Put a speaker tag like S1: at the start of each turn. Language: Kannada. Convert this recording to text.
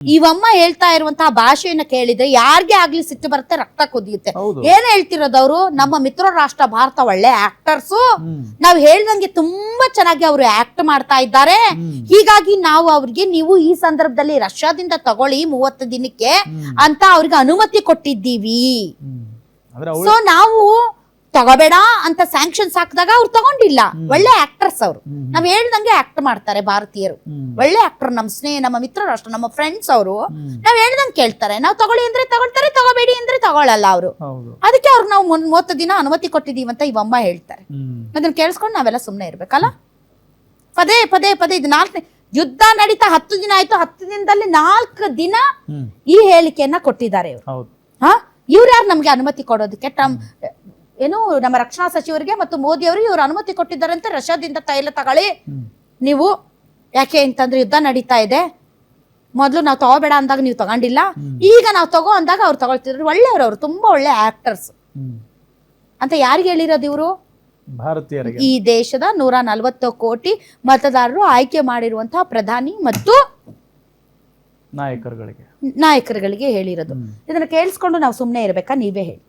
S1: ಇವಮ್ಮ ಹೇಳ್ತಾ ಇರುವಂತಹ ಭಾಷೆಯನ್ನ ಕೇಳಿದ್ರೆ ಯಾರಿಗೆ ಆಗ್ಲಿ ಸಿಟ್ಟು ಬರುತ್ತೆ, ರಕ್ತ ಕುದಿಯುತ್ತೆ. ಏನ್ ಹೇಳ್ತಿರೋದವ್ರು, ನಮ್ಮ ಮಿತ್ರ ರಾಷ್ಟ್ರ ಭಾರತ ಒಳ್ಳೆ ಆಕ್ಟರ್ಸ್, ನಾವ್ ಹೇಳ್ದಂಗೆ ತುಂಬಾ ಚೆನ್ನಾಗಿ ಅವರು ಆಕ್ಟ್ ಮಾಡ್ತಾ ಇದ್ದಾರೆ, ಹೀಗಾಗಿ ನಾವು ಅವ್ರಿಗೆ ನೀವು ಈ ಸಂದರ್ಭದಲ್ಲಿ ರಷ್ಯಾದಿಂದ ತಗೊಳ್ಳಿ 30 ದಿನಕ್ಕೆ ಅಂತ ಅವ್ರಿಗೆ ಅನುಮತಿ ಕೊಟ್ಟಿದ್ದೀವಿ. ಸೊ ನಾವು ತಗೋಬೇಡ ಅಂತ ಸ್ಯಾಂಕ್ಷನ್ಸ್ ಹಾಕಿದಾಗ ಅವ್ರು ತಗೊಂಡಿಲ್ಲ. ಒಳ್ಳೆ ಆಕ್ಟರ್ಸ್ ಅವರು, ನಾವ್ ಹೇಳ್ದಂಗೆ ಆಕ್ಟ್ ಮಾಡ್ತಾರೆ ಭಾರತೀಯರು, ಒಳ್ಳೆ ಆಕ್ಟರ್. ನಮ್ಮ ನಮ್ಮ ಮಿತ್ರ ರಾಷ್ಟ್ರ, ನಮ್ಮ ಫ್ರೆಂಡ್ಸ್ ಅವರು ನಾವ್ ಹೇಳ್ದಂಗೆ ಕೇಳ್ತಾರೆ. ನಾವ್ ತಗೊಳ್ಳಿ ಅಂದ್ರೆ ತಗೊಳ್ತಾರೆ, ತಗೋಬೇಡಿ ಅಂದ್ರೆ ತಗೊಳಲ್ಲ ಅವರು. ಅದಕ್ಕೆ ಅವ್ರು ನಾವು 30 ದಿನ ಅನುಮತಿ ಕೊಟ್ಟಿದೀವಿ ಅಂತ ಇವಮ್ಮ ಹೇಳ್ತಾರೆ. ಅದನ್ನ ಕೇಳಿಸ್ಕೊಂಡು ನಾವೆಲ್ಲ ಸುಮ್ನೆ ಇರ್ಬೇಕಲ್ಲ. ಪದೇ ಪದೇ ಪದೇ ಇದು 4ನೇ ಯುದ್ಧ ನಡೀತಾ 10 ದಿನ ಆಯ್ತು. 10 ದಿನದಲ್ಲಿ 4 ದಿನ ಈ ಹೇಳಿಕೆಯನ್ನ ಕೊಟ್ಟಿದ್ದಾರೆ ಇವರು. ಇವ್ರು ಯಾರು ನಮ್ಗೆ ಅನುಮತಿ ಕೊಡೋದಕ್ಕೆ? ಏನು ನಮ್ಮ ರಕ್ಷಣಾ ಸಚಿವರಿಗೆ ಮತ್ತು ಮೋದಿ ಅವರು ಇವ್ರು ಅನುಮತಿ ಕೊಟ್ಟಿದ್ದಾರಂತೆ, ರಷ್ಯಾದಿಂದ ತೈಲ ತಗೊಳ್ಳಿ ನೀವು. ಯಾಕೆ ಅಂತಂದ್ರೆ ಯುದ್ಧ ನಡೀತಾ ಇದೆ, ಮೊದ್ಲು ನಾವು ತಗೋಬೇಡ ಅಂದಾಗ ನೀವು ತಗೊಂಡಿಲ್ಲ, ಈಗ ನಾವು ತಗೋ ಅಂದಾಗ ಅವ್ರು ತಗೊಳ್ತಿದ್ರು. ಒಳ್ಳೆಯವರು, ಅವರು ತುಂಬಾ ಒಳ್ಳೆ ಆಕ್ಟರ್ಸ್ ಅಂತ ಯಾರಿಗೆ ಹೇಳಿರೋದು ಇವರು?
S2: ಭಾರತೀಯರಿಗೆ.
S1: ಈ ದೇಶದ 140 ಕೋಟಿ ಮತದಾರರು ಆಯ್ಕೆ ಮಾಡಿರುವಂತಹ ಪ್ರಧಾನಿ ಮತ್ತು
S2: ನಾಯಕರುಗಳಿಗೆ
S1: ಹೇಳಿರೋದು. ಇದನ್ನ ಕೇಳಿಸ್ಕೊಂಡು ನಾವು ಸುಮ್ನೆ ಇರ್ಬೇಕಾ? ನೀವೇ ಹೇಳಿ.